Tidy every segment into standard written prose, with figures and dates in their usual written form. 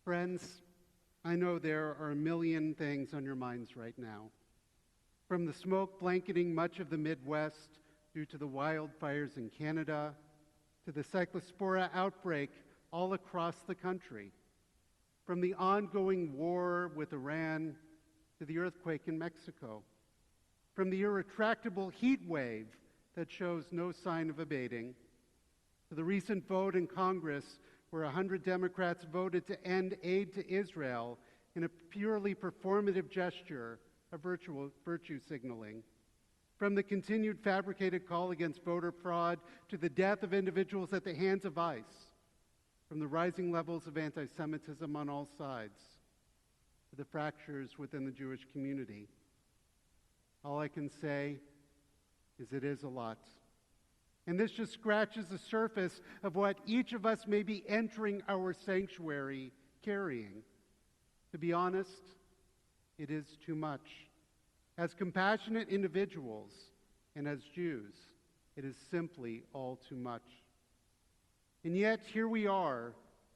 Friends, I know there are a million things on your minds right now. From the smoke blanketing much of the Midwest due to the wildfires in Canada, to the cyclospora outbreak all across the country, from the ongoing war with Iran to the earthquake in Mexico, from the irretractable heat wave that shows no sign of abating, to the recent vote in Congress where 100 Democrats voted to end aid to Israel in a purely performative gesture of virtue signaling, from the continued fabricated call against voter fraud to the death of individuals at the hands of ICE, from the rising levels of anti-Semitism on all sides to the fractures within the Jewish community. All I can say is it is a lot. And this just scratches the surface of what each of us may be entering our sanctuary carrying. To be honest, it is too much. As compassionate individuals and as Jews, it is simply all too much. And yet here we are,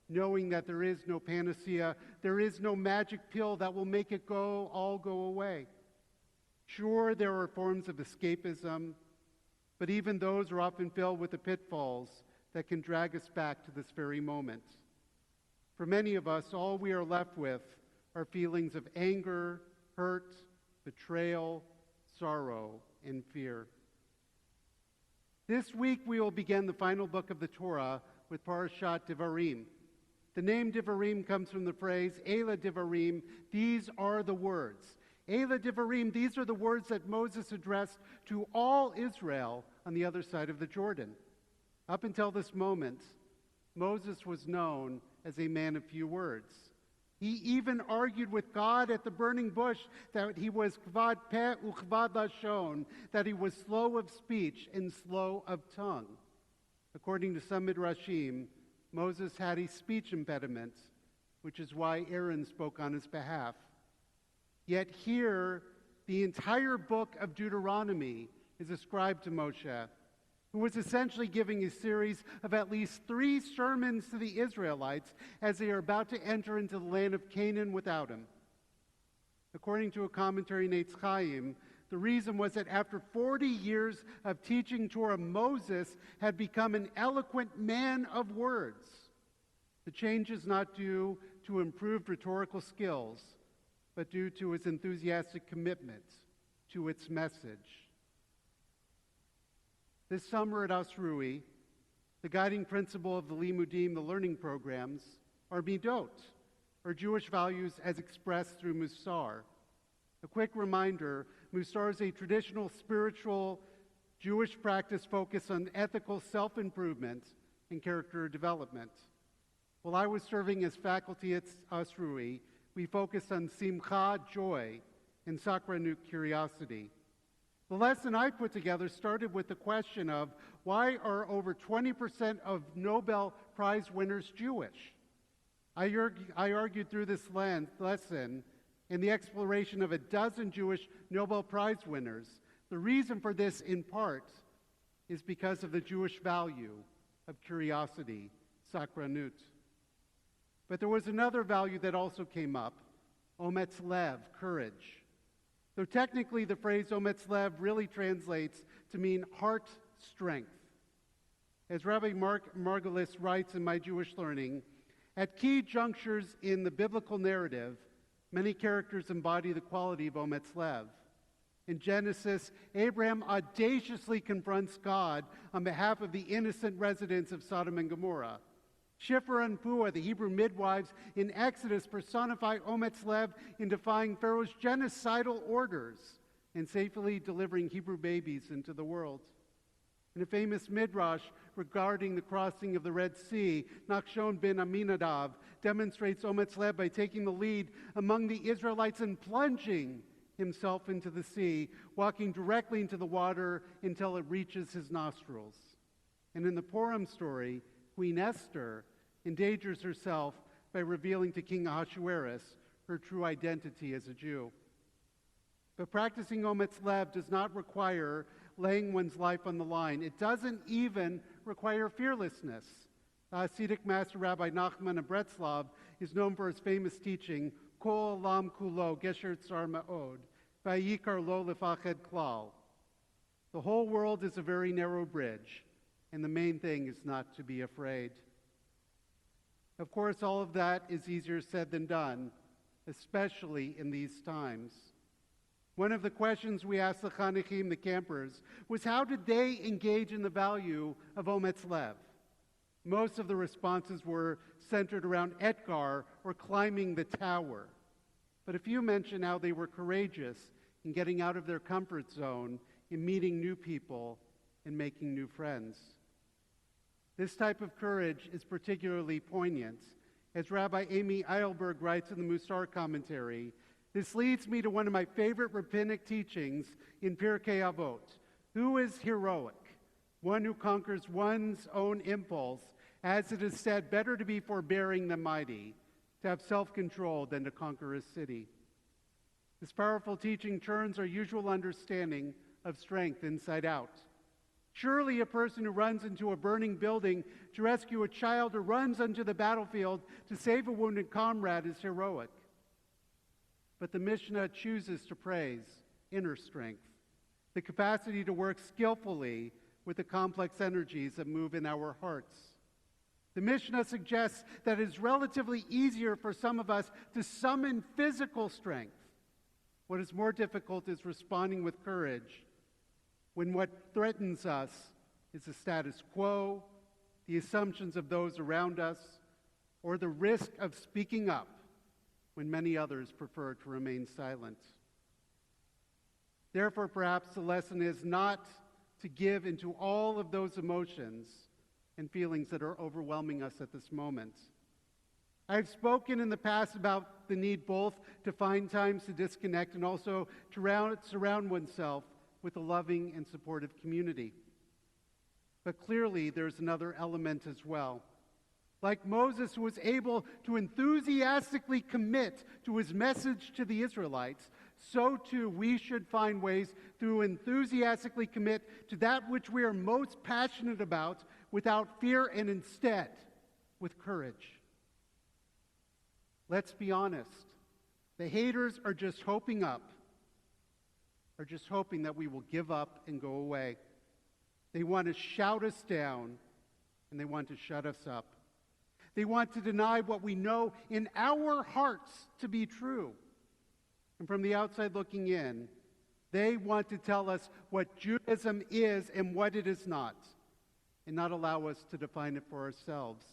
knowing that there is no panacea, there is no magic pill that will make it all go away. Sure, there are forms of escapism, but even those are often filled with the pitfalls that can drag us back to this very moment. For many of us, all we are left with are feelings of anger, hurt, betrayal, sorrow, and fear. This week we will begin the final book of the Torah with Parashat Devarim. The name Devarim comes from the phrase Eila Devarim, these are the words. Eila Devarim, these are the words that Moses addressed to all Israel on the other side of the Jordan. Up until this moment, Moses was known as a man of few words. He even argued with God at the burning bush that he was kvad peh ukvad lashon, that he was slow of speech and slow of tongue. According to some midrashim, Moses had a speech impediment, which is why Aaron spoke on his behalf. Yet here, the entire book of Deuteronomy is ascribed to Moshe, who was essentially giving a series of at least 3 sermons to the Israelites as they are about to enter into the land of Canaan without him. According to a commentary in Eitz Chaim, the reason was that after 40 years of teaching Torah, Moses had become an eloquent man of words. The change is not due to improved rhetorical skills, but due to his enthusiastic commitment to its message. This summer at Asrui, the guiding principle of the Limudim, the learning programs, are Midot, or Jewish values as expressed through Musar. A quick reminder, Musar is a traditional spiritual Jewish practice focused on ethical self-improvement and character development. While I was serving as faculty at Asrui, we focused on simcha, joy, and sakranut, curiosity. The lesson I put together started with the question of why are over 20% of Nobel Prize winners Jewish? I argued through this lesson in the exploration of a dozen Jewish Nobel Prize winners. The reason for this, in part, is because of the Jewish value of curiosity, sakranut. But there was another value that also came up, ometz lev, courage. Though technically the phrase ometz lev really translates to mean heart strength. As Rabbi Margulis writes in My Jewish Learning, at key junctures in the biblical narrative, many characters embody the quality of ometz lev. In Genesis, Abraham audaciously confronts God on behalf of the innocent residents of Sodom and Gomorrah. Shiphrah and Puah, the Hebrew midwives in Exodus, personify ometz lev in defying Pharaoh's genocidal orders and safely delivering Hebrew babies into the world. In a famous midrash regarding the crossing of the Red Sea, Nachshon ben Aminadav demonstrates ometz lev by taking the lead among the Israelites and plunging himself into the sea, walking directly into the water until it reaches his nostrils. And in the Purim story, Queen Esther endangers herself by revealing to King Ahasuerus her true identity as a Jew. But practicing ometz lev does not require laying one's life on the line. It doesn't even require fearlessness. Hasidic master Rabbi Nachman of Breslov is known for his famous teaching, Kol Olam Kulo Gesher Tsar Ma'od, Vayikar Lo Lefached Klal. The whole world is a very narrow bridge, and the main thing is not to be afraid. Of course, all of that is easier said than done, especially in these times. One of the questions we asked the Chanechim, the campers, was how did they engage in the value of Ometz Lev? Most of the responses were centered around Etgar or climbing the tower. But a few mentioned how they were courageous in getting out of their comfort zone, in meeting new people, and making new friends. This type of courage is particularly poignant. As Rabbi Amy Eilberg writes in the Musar commentary, this leads me to one of my favorite rabbinic teachings in Pirkei Avot. Who is heroic? One who conquers one's own impulse. As it is said, better to be forbearing than mighty, to have self-control than to conquer a city. This powerful teaching turns our usual understanding of strength inside out. Surely a person who runs into a burning building to rescue a child or runs onto the battlefield to save a wounded comrade is heroic. But the Mishnah chooses to praise inner strength, the capacity to work skillfully with the complex energies that move in our hearts. The Mishnah suggests that it is relatively easier for some of us to summon physical strength. What is more difficult is responding with courage when what threatens us is the status quo, the assumptions of those around us, or the risk of speaking up when many others prefer to remain silent. Therefore, perhaps the lesson is not to give into all of those emotions and feelings that are overwhelming us at this moment. I've spoken in the past about the need both to find times to disconnect and also to surround oneself with a loving and supportive community. But clearly, there's another element as well. Like Moses, who was able to enthusiastically commit to his message to the Israelites, so too we should find ways to enthusiastically commit to that which we are most passionate about without fear and instead with courage. Let's be honest. The haters are just hoping that we will give up and go away. They want to shout us down, and they want to shut us up. They want to deny what we know in our hearts to be true. And from the outside looking in, they want to tell us what Judaism is and what it is not, and not allow us to define it for ourselves.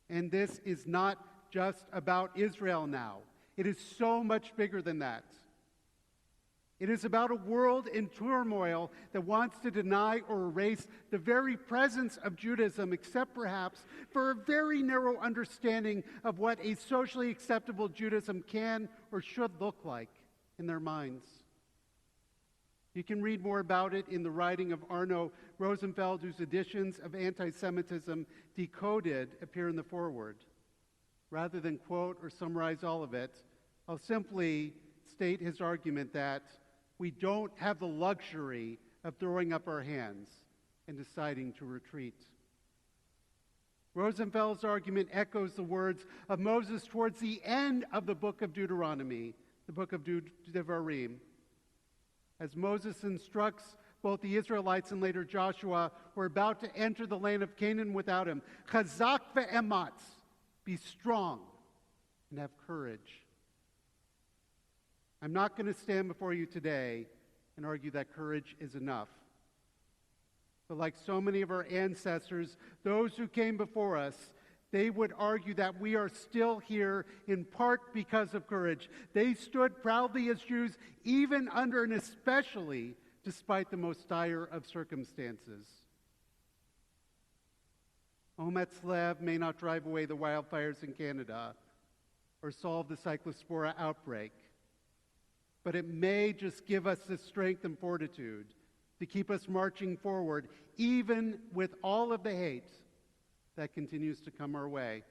And this is not just about Israel now. It is so much bigger than that. It is about a world in turmoil that wants to deny or erase the very presence of Judaism, except perhaps for a very narrow understanding of what a socially acceptable Judaism can or should look like in their minds. You can read more about it in the writing of Arno Rosenfeld, whose editions of anti-Semitism Decoded appear in the foreword. Rather than quote or summarize all of it, I'll simply state his argument that we don't have the luxury of throwing up our hands and deciding to retreat. Rosenfeld's argument echoes the words of Moses towards the end of the book of Deuteronomy, the book of Devarim. As Moses instructs both the Israelites and later Joshua, who are about to enter the land of Canaan without him, Chazak ve'ematz, be strong and have courage. I'm not going to stand before you today and argue that courage is enough. But like so many of our ancestors, those who came before us, they would argue that we are still here in part because of courage. They stood proudly as Jews, even under and especially despite the most dire of circumstances. Ometz Lev may not drive away the wildfires in Canada or solve the cyclospora outbreak, but it may just give us the strength and fortitude to keep us marching forward, even with all of the hate that continues to come our way.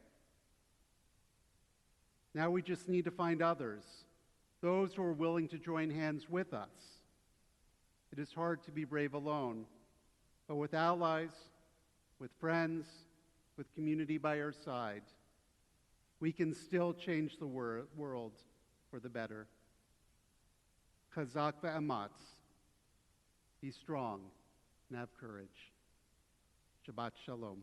Now we just need to find others, those who are willing to join hands with us. It is hard to be brave alone, but with allies, with friends, with community by our side, we can still change the world for the better. Chazak ve'amatz. Be strong and have courage. Shabbat shalom.